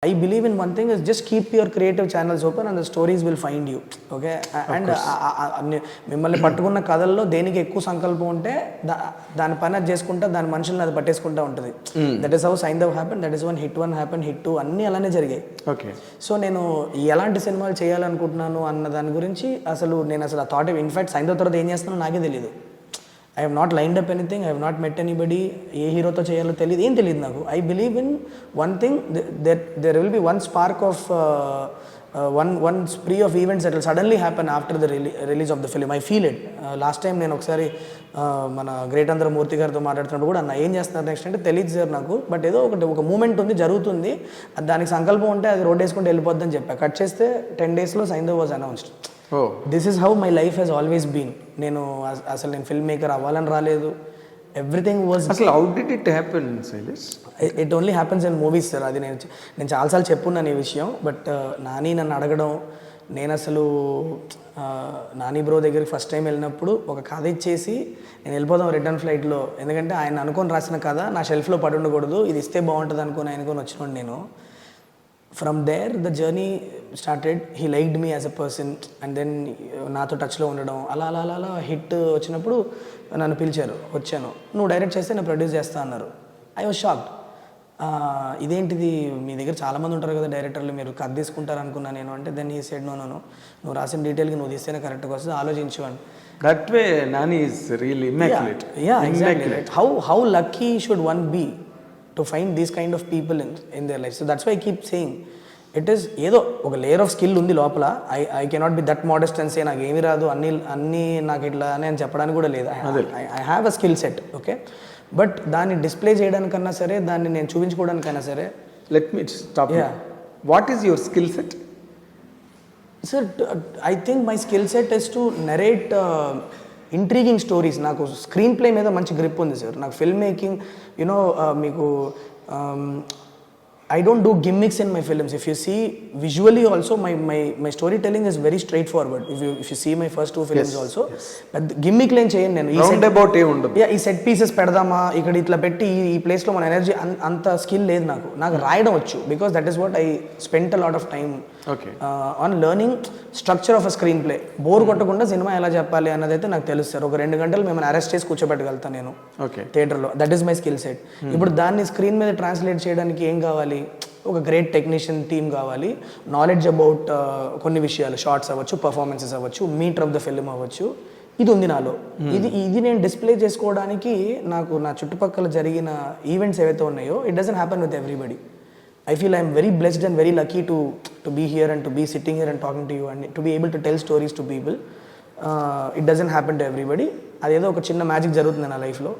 I believe in one thing is just keep your creative channels open and the stories will find you. Okay, and మిమ్మల్ని పట్టుకున్న కథల్లో దేనికి ఎక్కువ సంకల్పం ఉంటే దాని పని అది చేసుకుంటా, దాని మనుషులను అది పట్టేసుకుంటా ఉంటుంది. That is how Saindhav happen, that is one hit 1 happen, hit 2 అన్నీ అలానే జరిగాయి. ఓకే. సో నేను ఎలాంటి సినిమాలు చేయాలనుకుంటున్నాను అన్న దాని గురించి నేను అసలు ఆ థాట్, ఇన్ఫాక్ట్ సైంధవ్ తర్వాత ఏం చేస్తానో నాకే తెలియదు. I have not lined up anything, I have not met anybody, ఏ హీరోతో చేయాలో తెలియదు, ఏం తెలియదు నాకు. I believe in one thing, that there will be one spark of one spree of events that will suddenly happen after the release of the film. I feel it. Last time నేను ఒకసారి మన great అందరూ మూర్తి గారితో మాట్లాడుతున్నప్పుడు కూడా అన్న ఏం చేస్తున్నారు నెక్స్ట్ అంటే తెలియదు సార్ నాకు, బట్ ఏదో ఒక మూమెంట్ ఉంది, జరుగుతుంది, దానికి సంకల్పం ఉంటే అది రోడ్ వేసుకుంటే వెళ్ళిపోద్దని చెప్పా. కట్ చేస్తే 10 daysలో Saindhav was announced. This is how my life has always been. నేను ఫిల్మ్ మేకర్ అవ్వాలని రాలేదు. ఎవ్రీథింగ్ వాజ్ అసలు how did it happen Sailesh? It only happens in movies sir. అది నేను చాలాసార్లు చెప్పున్నాను ఈ విషయం. బట్ నాని నన్ను అడగడం, నేను అసలు నాని బ్రో దగ్గరికి ఫస్ట్ టైం వెళ్ళినప్పుడు ఒక కథ ఇచ్చేసి నేను వెళ్ళిపోదాం రిటర్న్ ఫ్లైట్లో, ఎందుకంటే ఆయన అనుకొని రాసిన కథ నా షెల్ఫ్లో పడి ఉండకూడదు, ఇది ఇస్తే బాగుంటుంది అనుకొని వచ్చినాడు నేను. From there the journey started. He liked me as a person and then నాతో టచ్లో ఉండడం, అలా హిట్ వచ్చినప్పుడు నన్ను పిలిచారు, వచ్చాను. నువ్వు డైరెక్ట్ చేస్తే నేను ప్రొడ్యూస్ చేస్తా అన్నారు. I was shocked. ఇదేంటిది, మీ దగ్గర చాలామంది ఉంటారు కదా డైరెక్టర్లు, మీరు కథ తీసుకుంటారు అనుకున్నా నేను అంటే. దెన్ హీ సెడ్ నో, నువ్వు రాసిన డీటెయిల్కి నువ్వు తీస్తేనే కరెక్ట్గా వస్తుంది, ఆలోచించు అని. That way Nani is really Immaculate. Yeah exactly. How lucky should one be to find these kind of people in their life. So that's why I keep saying it is ఏదో ఒక layer of skill ఉంది లోపల. I cannot be that modest and say నాకు ఏమి రాదు, అన్నీ నాకు ఇట్లా అని చెప్పడానికి కూడా లేదు. I have a skill set. Okay, but దాన్ని డిస్ప్లే చేయడానికన్నా సరే, దాన్ని నేను చూపించుకోవడానికైనా సరే, let me stop. What is your skill set? Sir, I think my skill set is to narrate intriguing stories. నాకు స్క్రీన్ ప్లే మీద మంచి గ్రిప్ ఉంది సార్. నాకు ఫిల్మ్ మేకింగ్, యునో, మీకు I don't do gimmicks in my films. If you see visually also, my storytelling is very straightforward. If you see my first 2 films also, but gimmick lane చేయను నేను. Round about a ఉండదు. ఈ set pieces పెడదామా, ఇక్కడ ఇట్లా పెట్టి ఈ ప్లేస్లో మన ఎనర్జీ, అంత స్కిల్ లేదు నాకు రాయడం వచ్చు. Because that is what I spent a lot of time on learning structure of a screen play. Bore కొట్టకుండా సినిమా ఎలా చెప్పాలి అన్నది అయితే నాకు తెలుసు సార్. ఒక 2 గంటలు మిమ్మల్ని అరెస్ట్ చేసి కూర్చోబెట్టగలుగుతాను నేను థియేటర్లో. That is my skill set. ఇప్పుడు దాన్ని స్క్రీన్ మీద ట్రాన్స్లేట్ చేయడానికి ఏం కావాలి? ఒక గ్రేట్ టెక్నీషియన్ టీమ్ కావాలి, నాలెడ్జ్ అబౌట్ కొన్ని విషయాలు, షార్ట్స్ అవ్వచ్చు, పర్ఫార్మెన్సెస్ అవ్వచ్చు, మీటర్ ఆఫ్ ద ఫిల్మ్ అవ్వచ్చు. ఇది ఉంది నాలో. ఇది నేను డిస్ప్లే చేసుకోవడానికి నాకు నా చుట్టుపక్కల జరిగిన ఈవెంట్స్ ఏవైతే ఉన్నాయో, it doesn't happen with everybody. I feel I am very blessed and very lucky to be here and to be sitting here and talking to you and to be able to tell stories to people. It doesn't happen to everybody. అదేదో ఒక చిన్న magic జరుగుతుంది నా లైఫ్లో.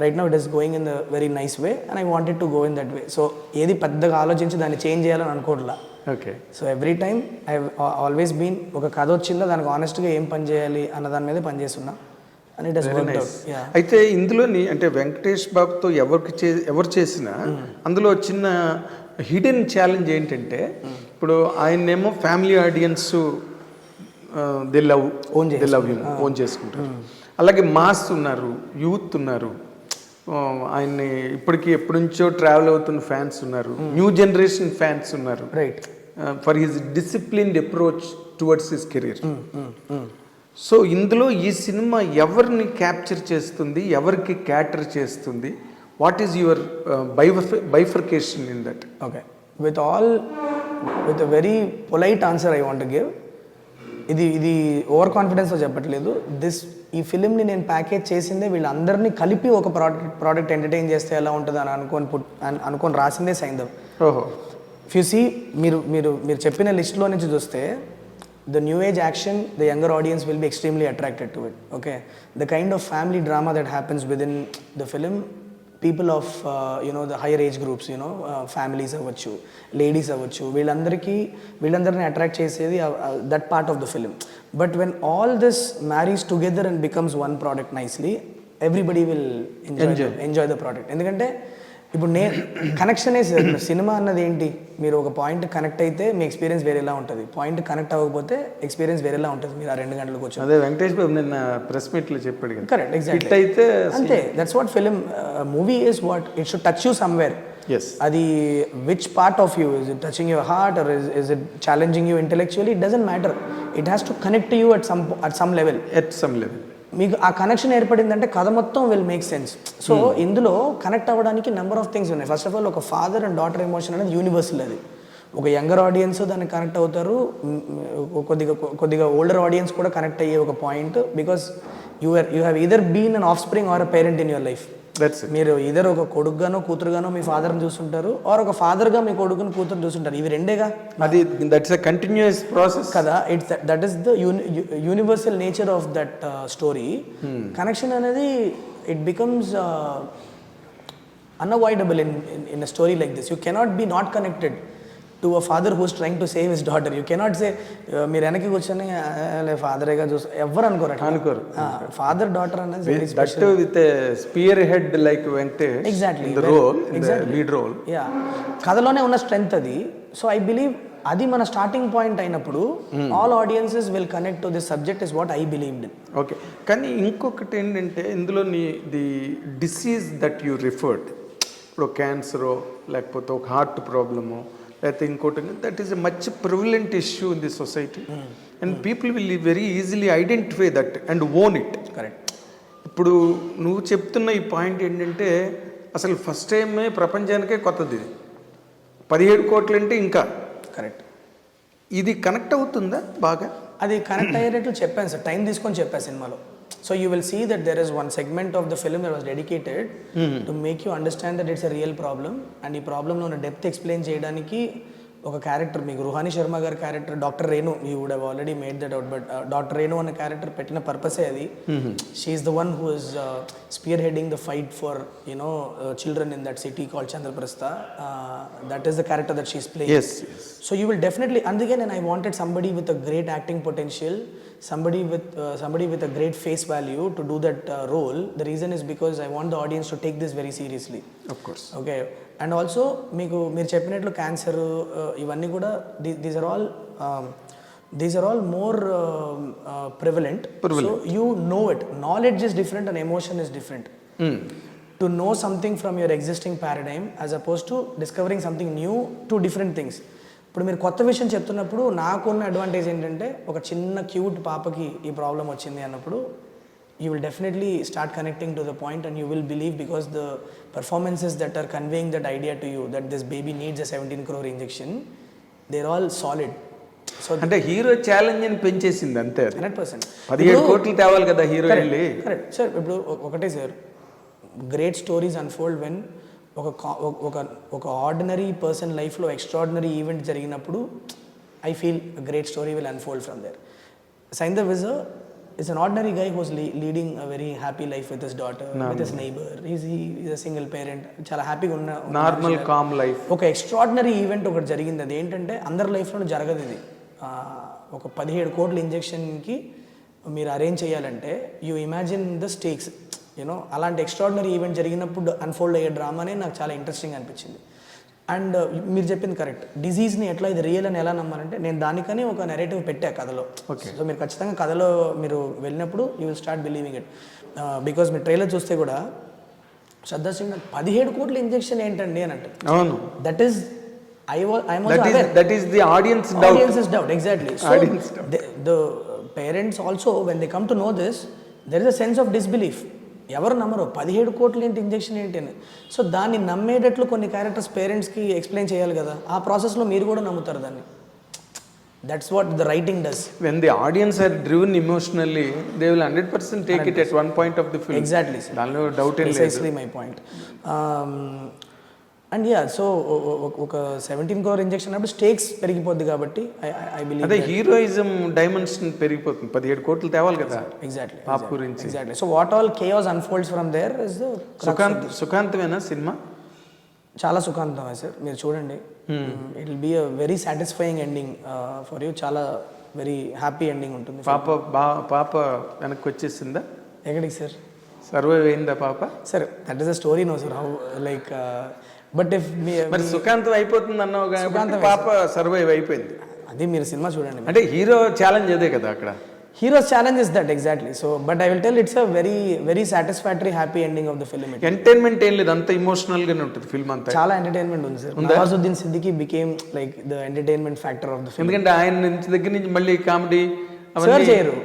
Right now it is going in the very nice way and I wanted to go in that way. So ఏది పెద్దగా ఆలోచించి దాన్ని చేంజ్ చేయాలని అనుకోవట్లా. Okay. So every time I always been, ఒక కథ వచ్చిందో దానికి ఆనెస్ట్గా ఏం పని చేయాలి అన్న దాని మీద పనిచేస్తున్నా. And it has worked out. అయితే ఇందులోని అంటే వెంకటేష్ బాబుతో ఎవరు చేసినా అందులో చిన్న హిడెన్ ఛాలెంజ్ ఏంటంటే, ఇప్పుడు ఆయన్నేమో ఫ్యామిలీ ఆడియన్స్ ఓన్ చేసుకుంటారు. అలాగే మాస్ ఉన్నారు, యూత్ ఉన్నారు, ఆయన్ని ఇప్పటికీ ఎప్పటి నుంచో ట్రావెల్ అవుతున్న ఫ్యాన్స్ ఉన్నారు, న్యూ జనరేషన్ ఫ్యాన్స్ ఉన్నారు. Right. For his disciplined approach towards his career. So ఇందులో ఈ సినిమా ఎవరిని క్యాప్చర్ చేస్తుంది, ఎవరికి క్యాటర్ చేస్తుంది? What is your bifurcation in that? Okay. With a very polite answer I want to give. ఇది over కాన్ఫిడెన్స్తో చెప్పట్లేదు. ఈ ఫిలింని నేను ప్యాకేజ్ చేసిందే వీళ్ళందరినీ కలిపి ఒక ప్రోడక్ట్ ఎంటర్టైన్ చేస్తే ఎలా ఉంటుంది అని అనుకొని రాసిందే సైంధవ్. ఇఫ్ యు సీ, మీరు చెప్పిన లిస్ట్లో నుంచి చూస్తే, the new age action, the younger audience will be extremely attracted to it. Okay. The kind of family drama that happens within the film, people of the higher age groups, families avvachu, ladies avvachu, వీళ్ళందరినీ attract చేసేది that part of the film. But when all this marries together and becomes one product nicely, everybody will enjoy the product. ఎందుకంటే ఇప్పుడు connection cinema అన్నది ఏంటి, మీరు ఒక point connect అయితే మీ experience వేరేలా ఉంటుంది, పాయింట్ కనెక్ట్ అవ్వకపోతే ఎక్స్పీరియన్స్ వేరేలా ఉంటుంది. మీరు ఆ 2 గంటలకు వచ్చి అదే వెంకటేష్ బాబు నిన్న ప్రెస్ మీట్లో చెప్పాడు. Correct, exactly. అయితే అంతే, that's what film movie is. What it should touch you somewhere. Yes. అది which part of you, is it touching your heart or is it challenging you intellectually, it doesn't matter, it has to connect you at some level. At some level మీకు ఆ connection ఏర్పడిందంటే కథ మొత్తం will make sense. So ఇందులో connect అవ్వడానికి number of things ఉన్నాయి. First of all ఒక father and daughter emotion అనేది యూనివర్సల్. అది ఒక యంగర్ ఆడియన్స్ దానికి కనెక్ట్ అవుతారు, కొద్దిగా ఓల్డర్ ఆడియన్స్ కూడా కనెక్ట్ అయ్యే ఒక point, because you have either been an offspring or a parent in your life. మీరు ఇద్దరు ఒక కొడుకుగానో కూతురుగానో మీ ఫాదర్ని చూస్తుంటారు, ఆర్ ఒక ఫాదర్గా మీ కొడుకుని కూతురు చూస్తుంటారు. ఇవి రెండేగా, అది దట్స్ ఎ కంటిన్యూస్ ప్రాసెస్ కదా. It's that is the universal nature of that story. Connection అనేది it becomes unavoidable in a story like this. You cannot be not connected to a father who is trying to save his daughter. You cannot say మీరు వెనక్కి కూర్చొని ఫాదరేగా చూసి ఎవరు అనుకోరు. Father daughter అనేది that with spearhead like Venkatesh exactly in the role, in the lead role. Yeah, కథలోనే ఉన్న strength అది. సో ఐ బిలీవ్ అది మన స్టార్టింగ్ పాయింట్ అయినప్పుడు all audiences will connect to this subject is what I believed in. Okay, కానీ ఇంకొకటి ఏంటంటే ఇందులో the disease that you referred, ఇప్పుడు క్యాన్సరో లేకపోతే ఒక హార్ట్ ప్రాబ్లమో లేకపోతే ఇంకోటి, that is a much prevalent issue in the society and people will very easily identify that and own it. Correct. ఇప్పుడు నువ్వు చెప్తున్న ఈ పాయింట్ ఏంటంటే అసలు ఫస్ట్ టైమే ప్రపంచానికే కొత్తది ఇది. 17 కోట్లు అంటే ఇంకా కరెక్ట్. ఇది కనెక్ట్ అవుతుందా బాగా? అది కనెక్ట్ అయ్యేటట్లు చెప్పాను సార్, టైం తీసుకొని చెప్పాను సినిమాలో. So you will see that there is one segment of the film that was dedicated to make you understand that it's a real problem, and ఈ ప్రాబ్లంలో ఉన్న డెప్త్ ఎక్స్ప్లెయిన్ చేయడానికి ఒక క్యారెక్టర్, మీకు రుహాని శర్మ గారి character doctor Renu, you would have already made that out, but doctor Renu అనే character పెట్టిన పర్పసే అది. She is the one who is spearheading the fight for children in that city called Chandraprastha. That is the character that she is playing. So you will definitely, అందుకే నేను I wanted somebody with a great acting potential, somebody with a great face value to do that role. The reason is because I want the audience to take this very seriously. Of course. Okay. And also మీరు చెప్పినట్లు cancer ఇవన్నీ కూడా these are all more prevalent. So you know it. Knowledge is different and emotion is different. To know something from your existing paradigm as opposed to discovering something new, two different things. ఇప్పుడు మీరు కొత్త విషయం చెప్తున్నప్పుడు నాకున్న advantage ఏంటంటే, ఒక చిన్న cute పాపకి ఈ ప్రాబ్లం వచ్చింది అన్నప్పుడు you will definitely start connecting to the point and you will believe, because the performances that are conveying that idea to you that this baby needs a 17 crore injection, they are all solid. So అంటే hero challenge అని పెంచేసింది అంతే. 100%. 17 కోట్లు తేవాలి కదా hero. Correct sir. ఇప్పుడు ఒకటే sir, great stories unfold when ఒక ఆర్డినరీ పర్సన్ లైఫ్లో ఎక్స్ట్రాడినరీ ఈవెంట్ జరిగినప్పుడు I feel great story will unfold from there. Saindav is an ordinary guy who's leading a very happy life with his daughter, with his neighbor. He's a single parent. చాలా హ్యాపీగా ఉన్న normal com life. ఒక extraordinary event ఒకటి జరిగింది. అది ఏంటంటే అందరి లైఫ్లో జరగదు ఇది. ఒక 17 కోట్ల ఇంజెక్షన్కి మీరు అరేంజ్ చేయాలంటే యూ ఇమాజిన్ ద స్టేక్స్, అలాంటి ఎక్స్ట్రాడినరీ ఈవెంట్ జరిగినప్పుడు అన్ఫోల్డ్ అయ్యే డ్రామానే నాకు చాలా ఇంట్రెస్టింగ్ అనిపించింది. అండ్ మీరు చెప్పింది కరెక్ట్. డిజీజ్ని ఎట్లా ఇది రియల్ అని ఎలా నమ్మాలంటే, నేను దానికని ఒక నెరేటివ్ పెట్టా కథలో. సో మీరు ఖచ్చితంగా కథలో మీరు వెళ్ళినప్పుడు you will start believing it. Because మీరు ట్రైలర్ చూస్తే కూడా శ్రద్ధా సింగ్ 17 కోట్ల ఇంజెక్షన్ ఏంటండి అని అంటారు. అవును, that is that is the audience's doubt. Exactly. So the parents also, when they come to know this, there is a sense of disbelief. ఎవరు నమ్మరు 17 కోట్లు ఏంటి, ఇంజెక్షన్ ఏంటి అని. సో దాన్ని నమ్మేటట్లు కొన్ని క్యారెక్టర్స్ పేరెంట్స్కి ఎక్స్ప్లెయిన్ చేయాలి కదా. ఆ ప్రాసెస్లో మీరు కూడా నమ్ముతారు దాన్ని. That's what the writing does. When the audience are driven emotionally, they will 100% take it at one point of the film. Exactly, sir. దానిలో డౌట్ ఏం లేదు. Precisely my point. And yeah, so ఒక 17 crore ఇంజెక్షన్ అన్నప్పుడు stakes పెరిగిపోద్ది కాబట్టి I believe అదే heroism dimension పెరిగిపోతుంది. 17 కోట్లు తేవాలి కదా. ఎగ్జాక్ట్లీ పాప గురించి. Exactly. So what all chaos unfolds from there is the సుఖాంతమేనా సినిమా? చాలా సుఖాంతమే సార్, మీరు చూడండి. It will be a very satisfying ending for you. చాలా వెరీ హ్యాపీ ఎండింగ్ ఉంటుంది. పాప వెనక్కి వచ్చేసిందా? ఎక్కడికి సార్? సర్వైవ్ అయిందా పాప? Sir that is a story no sir, how like but if మరి సుఖాంతం అయిపోతుంది అన్నావు కాబట్టి పాప సర్వైవ్ అయిపోయింది. అది మీరు సినిమా చూడండి. అంటే హీరో ఛాలెంజ్ అదే కదా అక్కడ. Hero's challenge is that exactly. So, but I will tell it's a very, very satisfactory, happy ending of the film. Entertainment ఏం లేదు, అంత ఎమోషనల్ గానే ఉంటుంది ఫిల్మ్ అంతా. చాలా ఎంటర్టైన్మెంట్ ఉంది sir. Nawazuddin Siddiqui became like the entertainment factor of the film. ఎందుకంటే ఆయన దగ్గర నుంచి మళ్ళీ కామెడీ సార్ చేయరు.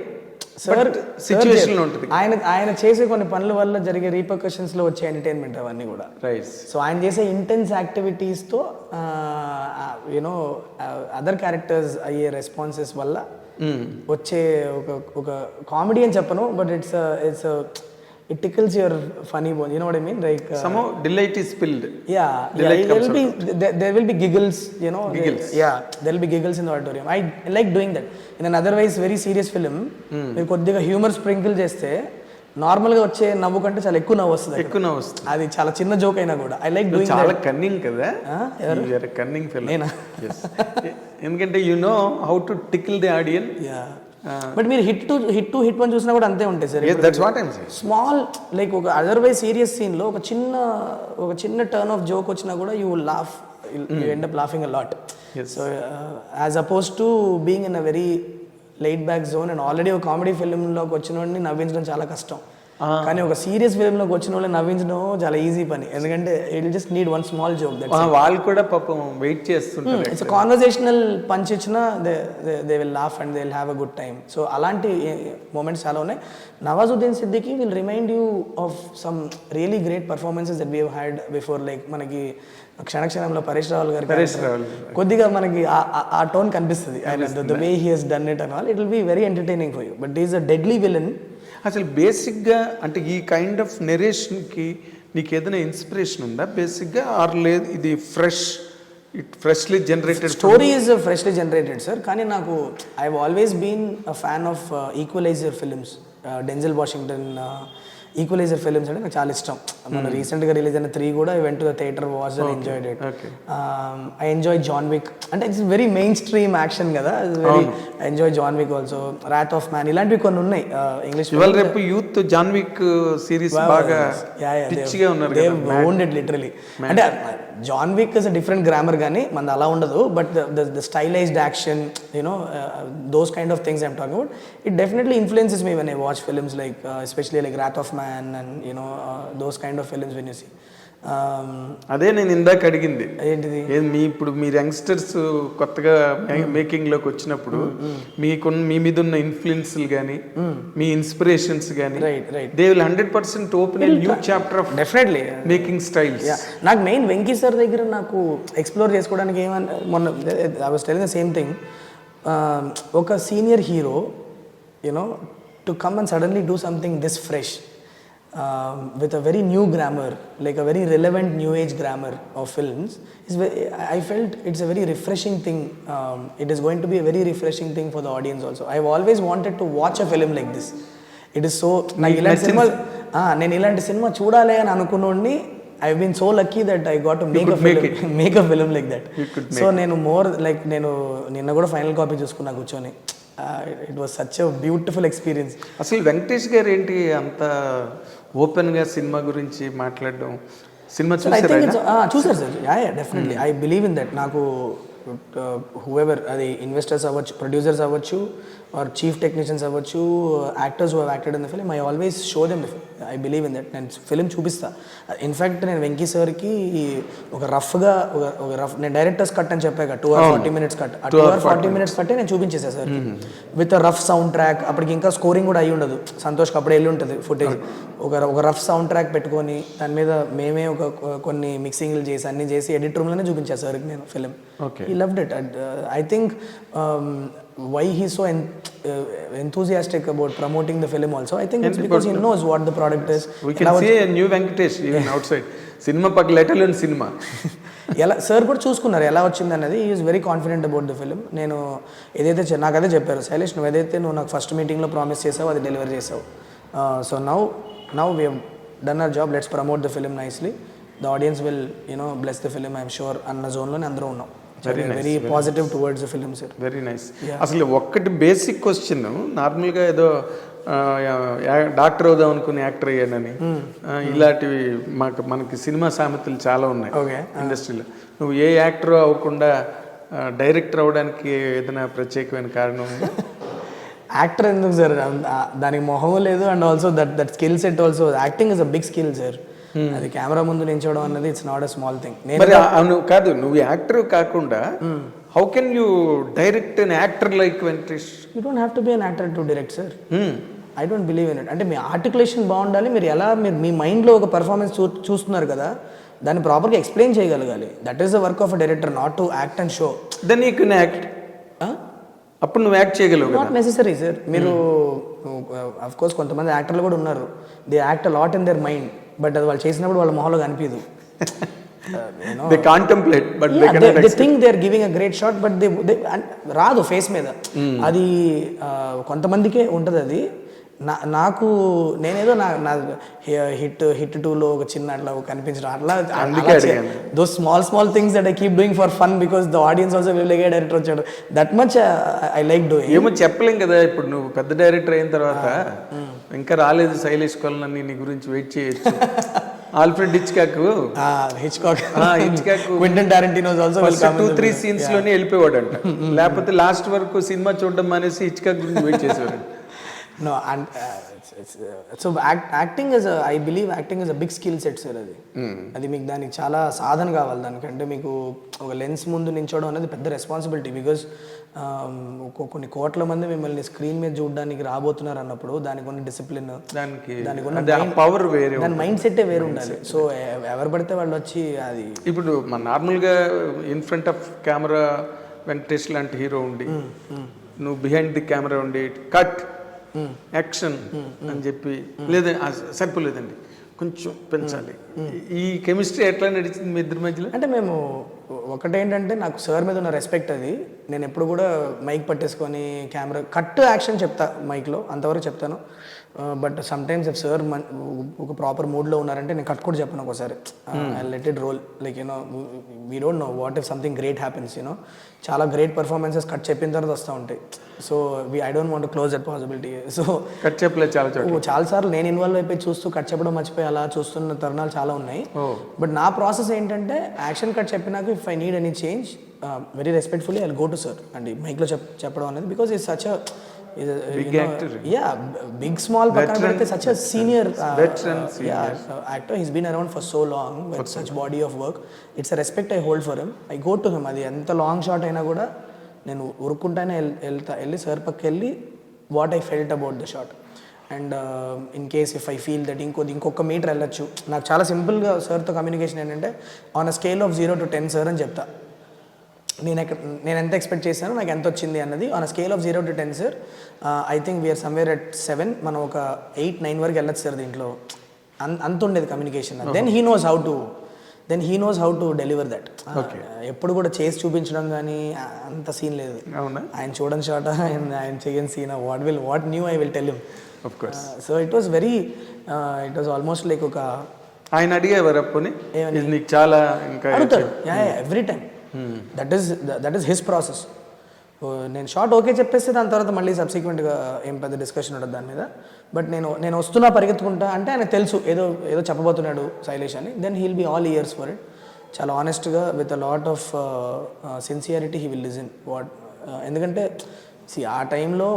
సార్ సిచ్యువేషన్ ఉంటుంది. ఆయన చేసే కొన్ని పనుల వల్ల జరిగే రీపర్కషన్స్ లో వచ్చే ఎంటర్టైన్మెంట్ అవన్నీ కూడా. రైట్. సో ఆయన చేసే ఇంటెన్స్ యాక్టివిటీస్ తో యూనో అదర్ క్యారెక్టర్స్ అయ్యే రెస్పాన్సెస్ వల్ల వచ్చే ఒక కామెడీ అని చెప్పను, but it's it tickles your funny bone, you know what I mean, like somehow delight is spilled. Yeah, there will be giggles, you know. There will be giggles in the auditorium. I like doing that in an otherwise very serious film. మీరు కొద్దిగా humour sprinkle చేస్తే normal గా వచ్చే నవ్వు కంటే చాలా ఎక్కువ నవ్వు వస్తుంది. అది చాలా చిన్న జోక్ అయినా కూడా ఐ లైక్ డూయింగ్. చాలా కన్నింగ్ కదా, యు ఆర్ కన్నింగ్ ఫెలో. నేనా? ఎందుకంటే you know how to tickle the audience. But మీరు హిట్ టు హిట్ వన్ చూసినా కూడా అంతే ఉంటాయి sir. That's what I'm saying. Small like ఒక అదర్వైజ్ సీరియస్ సీన్ లో ఒక చిన్న టర్న్ ఆఫ్ జోక్ వచ్చినా కూడా you will laugh, you end up laughing a lot. So as oppose to being in a very light back zone and already ఒక comedy ఫిల్మ్లోకి వచ్చిన వాడిని నవ్వించడం చాలా కష్టం. కానీ ఒక సీరియస్ ఫిల్మ్లోకి వచ్చిన వాళ్ళని నవ్వించడం చాలా ఈజీ పని, ఎందుకంటే it just need one small joke. వాళ్ళు కూడా పాపం వెయిట్ చేస్తుంటారు. ఇట్స్ కాన్వర్జేషనల్ పంచ్ ఇచ్చినా they will laugh and they will have a good time. So అలాంటి మూమెంట్స్ చాలా ఉన్నాయి. Nawazuddin Siddiqui will remind you of some really great performances that we had before. Like మనకి క్షణక్షణంలో పరేష్ రావల్ గారు కొద్దిగా మనకి ఆ టోన్ కనిపిస్తుంది. The way he he's done it and all, it will be very entertaining for you. But is a deadly villain. అసలు బేసిక్గా అంటే ఈ కైండ్ ఆఫ్ నెరేషన్కి నీకు ఏదైనా ఇన్స్పిరేషన్ ఉందా బేసిక్గా, ఆర్ లేదు ఇది freshly generated? Story is freshly generated sir, కానీ నాకు I have always been a fan of Equalizer films. Denzel Washington Equalizer films అంటే నాకు చాలా ఇష్టం. మన రీసెంట్గా రిలీజ్ అయిన 3 కూడా I went to the theatre, watch and enjoyed it. I enjoy John Wick, అంటే it's very mainstream action కదా, I enjoy John Wick also. Wrath of man ఇలాంటివి కొన్ని ఉన్నాయి ఇంగ్లీష్. రేపు యూత్ జాన్ విక్ సిరీస్ బాగా పిచ్చిగా ఉన్నారు, they owned it literally. అంటే John Wick is a different grammar కానీ మనది అలా ఉండదు, but the stylized action, you know those kind of things I'm talking about. It definitely influences me when I watch films like especially like Wrath of Man and you know those kind of films when you see. అదే నేను ఇందాక అడిగింది ఏంటిది, ఇప్పుడు మీరు youngsters కొత్తగా మేకింగ్లోకి వచ్చినప్పుడు మీ మీద ఉన్న ఇన్ఫ్లుయెన్స్లు కానీ మీ ఇన్స్పిరేషన్స్ కానీ they will 100% open a new chapter of definitely making styles. నాకు మెయిన్ వెంకీ సార్ దగ్గర నాకు ఎక్స్ప్లోర్ చేసుకోవడానికి మొన్న I was telling the same thing. ఒక senior hero you know to come and suddenly do something this fresh with a very new grammar, like a very relevant new age grammar of films, I felt it's a very refreshing thing. It is going to be a very refreshing thing for the audience also. I've always wanted to watch a film like this. It is so నేను ఇలాంటి cinema చూడాలి అని అనుకున్నోడిని I've been so lucky that I got to make a film like that. So నేను more like నేను నిన్న కూడా final copy చూసుకున్నా కూర్చొని. It was such a beautiful experience. అసలు వెంకటేష్ గారు ఏంటి అంత ఓపెన్గా సినిమా గురించి మాట్లాడడం? సినిమా చూసారు sir? Yeah definitely I believe in that. నాకు హూఎవర్ అది ఇన్వెస్టర్స్ అవ్వచ్చు, ప్రొడ్యూసర్స్ అవ్వచ్చు, ఆర్ చీఫ్ టెక్నీషియన్స్ అవ్వచ్చు, actors who have acted in the film, I always show them the film. I believe in that. నేను film చూపిస్తా. In fact నేను వెంకీ సార్కి ఒక రఫ్గా ఒక రఫ్ నేను డైరెక్టర్స్ కట్ అని చెప్పాక 2 hours 40 minutes కట్, ఆ 2 hours 40 minutes కట్టే నేను చూపించేసా సార్కి విత్ రఫ్ సౌండ్ ట్రాక్. అప్పటికి ఇంకా స్కోరింగ్ కూడా అయ్యి ఉండదు, సంతోష్కి అప్పుడే వెళ్ళి ఉంటుంది ఫుటేజ్. ఒక రఫ్ సౌండ్ ట్రాక్ పెట్టుకొని దాని మీద మేమే కొన్ని మిక్సింగ్లు చేసి అన్ని చేసి ఎడిట్ రూమ్లోనే చూపించాను సార్కి నేను film. He loved it. I think why he's so enthusiastic about promoting the film also, I think it's because he knows what the product is. We can see a new Venkatesh even outside. Cinema pag letter learn cinema. ఎలా sir కూడా చూసుకున్నారు ఎలా వచ్చింది అన్నది. Is very confident about the film. నేను ఏదైతే నాకు అదే చెప్పారు, శైలేష్ నువ్వు నాకు ఫస్ట్ మీటింగ్లో ప్రామిస్ చేసావు అది డెలివరీ చేసావు. So now we have done our job, let's promote the film nicely, the audience will bless the film I'm sure అన్న జోన్లోనే అందరూ ఉన్నాం. Very positive towards the film sir. Very nice. అసలు ఒక్కటి బేసిక్ క్వశ్చన్, నార్మల్గా ఏదో doctor అవుదాం అనుకుని యాక్టర్ అయ్యానని ఇలాంటివి మనకి సినిమా సామెతలు చాలా ఉన్నాయి ఇండస్ట్రీలో. నువ్వు ఏ యాక్టర్ అవ్వకుండా డైరెక్టర్ అవ్వడానికి ఏదైనా ప్రత్యేకమైన కారణం? యాక్టర్ ఎందుకు సార్, దానికి మొహం లేదు. And also that skill set also, acting is a big skill sir. అది కెమెరా ముందు నించోవడం అన్నది it's not a small thing. అవును కాదు, నువ్వు యాక్టర్ కాకుండా how can you direct an actor like Venkatesh? You don't have to be an actor to direct sir. I don't believe in it. అంటే మీ ఆర్టికులేషన్ బాగుండాలి, మీరు ఎలా మీరు మీ మైండ్లో ఒక పర్ఫార్మెన్స్ చూస్తున్నారు కదా, దాన్ని ప్రాపర్గా ఎక్స్ప్లెయిన్ చేయగలగాలి. That is the work of a director, not to act and show. Then you can act. అప్పుడు నువ్వు యాక్ట్ చేయగలవు. Not necessary sir. మీరు అఫ్ కోర్స్ కొంతమంది యాక్టర్లు కూడా ఉన్నారు, they act lot in their mind, but అది వాళ్ళు చేసినప్పుడు వాళ్ళ మొహంలో కనిపించదు. They contemplate, but they think they are giving a great shot, but they రాదు ఫేస్ మీద. అది కొంతమందికే ఉంటుంది. అది నాకు నేనేదో నా హిట్ 2లో ఒక చిన్న అట్లా కనిపించడం అట్లా, though small things that I keep doing for fun because the audience also will like director వచ్చాడు, that much I like doing. ఏమో చెప్పలేం కదా, ఇప్పుడు నువ్వు పెద్ద డైరెక్టర్ అయిన తర్వాత ఇంకా రాలేదు శైలేష్ కొలనని, నీ గురించి వెయిట్ చేయొచ్చు. Alfred Hitchcock Quinton Tarantino also 2-3 scenes లోనే వెళ్ళిపోయాడంట, లేకపోతే లాస్ట్ వరకు సినిమా చూడడం అనేసి హిచ్కాక్ గురించి వెయిట్ చేసేవాడు. No, and so acting is I believe acting is a big skill set sir. అది మీకు దానికి చాలా సాధన కావాలి. దానికంటే మీకు ఒక లెన్స్ ముందు నించోవడం అనేది పెద్ద రెస్పాన్సిబిలిటీ. బికాజ్ కొన్ని కోట్ల మంది మిమ్మల్ని స్క్రీన్ మీద చూడడానికి రాబోతున్నారు అన్నప్పుడు దానికి ఉన్న డిసిప్లిన్, దానికి పవర్ వేరే, దాని మైండ్ సెట్టే వేరు ఉండాలి. సో ఎవరు పడితే వాళ్ళు వచ్చి అది, ఇప్పుడు మన నార్మల్గా in front of camera Venkatesh లాంటి హీరో ఉండి, నువ్వు బిహైండ్ ది కెమెరా ఉండి కట్ యాక్షన్ అని చెప్పి, లేదా సరిపోలేదండి కొంచెం పెంచాలి, ఈ కెమిస్ట్రీ ఎట్లా నడిచింది మీ ఇద్దరి మధ్యలో? అంటే మేము ఒకటేంటంటే, నాకు సార్ మీద ఉన్న రెస్పెక్ట్ అది. నేను ఎప్పుడు కూడా మైక్ పట్టేసుకొని కెమెరా కట్ యాక్షన్ చెప్తా మైక్లో, అంతవరకు చెప్తాను. But sometimes if sir ఒక ప్రాపర్ మూడ్లో ఉన్నారంటే నేను కట్ కూడా చెప్పను ఒకసారి. I let it roll. Like you know we don't know what if something great happens. You know చాలా గ్రేట్ పర్ఫార్మెన్సెస్ కట్ చెప్పిన తర్వాత వస్తూ ఉంటాయి. So I don't want to close that possibility. So cut చెప్పలేదు చాలా సార్లు నేను ఇన్వాల్వ్ అయిపోయి చూస్తూ కట్ చెప్పడం మర్చిపోయి అలా చూస్తున్న తరుణాలు చాలా ఉన్నాయి. బట్ నా ప్రాసెస్ ఏంటంటే, యాక్షన్ కట్ చెప్పినాక if I need any change, very respectfully I go to sir and మైక్లో చెప్పడం అనేది. Because it's such a big actor, big small veteran, such a senior actor. He's been around for so long with such body of work. It's a respect I hold for him. I go to him. అది ఎంత long shot అయినా కూడా నేను ఉరుక్కుంటానే వెళ్ళి sir పక్క వెళ్ళి what I felt about the shot. And in case if I feel that ఇంకొక metre వెళ్ళొచ్చు. నాకు చాలా సింపుల్గా సార్తో కమ్యూనికేషన్ ఏంటంటే, on a scale of 0 to 10 sir అని చెప్తా. నేను ఎంత ఎక్స్పెక్ట్ చేశాను, నాకు ఎంత వచ్చింది అన్నది. On scale of 0 to 10 sir, I think we're somewhere at 7. మనం ఒక 8-9 వరకు వెళ్ళచ్చు సార్ దీంట్లో. అంత ఉండేది communication. Then he knows how to deliver that. ఎప్పుడు కూడా చేసి చూపించడం కానీ అంత సీన్ లేదు. ఆయన చూడని షాట్, ఆయన చేయని scene, what new I will tell him. So it was almost like ఒక, ఆయన అడిగేవారు అప్పుడు నీకు చాలా ఇంకా అడుగుతాడు every time. That is his process. నేను షార్ట్ ఓకే చెప్పేస్తే దాని తర్వాత మళ్ళీ సబ్సిక్వెంట్గా ఏం పెద్ద డిస్కషన్ ఉండదు దాని మీద. బట్ నేను వస్తున్నా పరిగెత్తుకుంటా అంటే ఆయన తెలుసు ఏదో చెప్పబోతున్నాడు శైలేష్ అని. Then he'll be all ears for it. చాలా ఆనెస్ట్గా with a lot of sincerity he will listen what. ఎందుకంటే ఆ టైంలో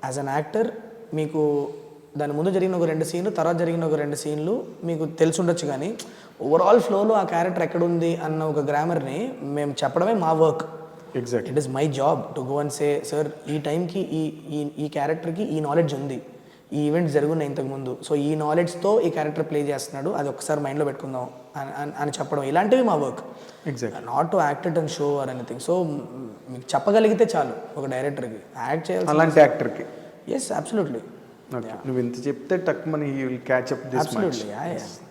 యాజ్ అన్ యాక్టర్ మీకు దాని ముందు జరిగిన ఒక 2 సీన్లు, తర్వాత జరిగిన ఒక 2 సీన్లు మీకు తెలిసి ఉండొచ్చు, కానీ ఓవరాల్ ఫ్లోలో ఆ క్యారెక్టర్ ఎక్కడుంది అన్న ఒక గ్రామర్ని మేము చెప్పడమే మా work. Exact. It is my job to go and say, sir ఈ టైంకి ఈ క్యారెక్టర్కి ఈ నాలెడ్జ్ ఉంది, ఈ ఈవెంట్స్ జరుగున్నాయి ఇంతకుముందు, సో ఈ నాలెడ్జ్తో ఈ క్యారెక్టర్ ప్లే చేస్తున్నాడు, అది ఒకసారి మైండ్లో పెట్టుకుందాం అని చెప్పడం. ఇలాంటివి మా work. Exact. Not to act it and show or anything. So మీకు చెప్పగలిగితే చాలు ఒక డైరెక్టర్కి యాక్ట్ చేయాలి. అలాంటి యాక్టర్కి ఎస్ అబ్సల్యూట్లీ. నువ్వు ఇంత చెప్తే టక్ money he will catch up this much. Absolutely, yeah.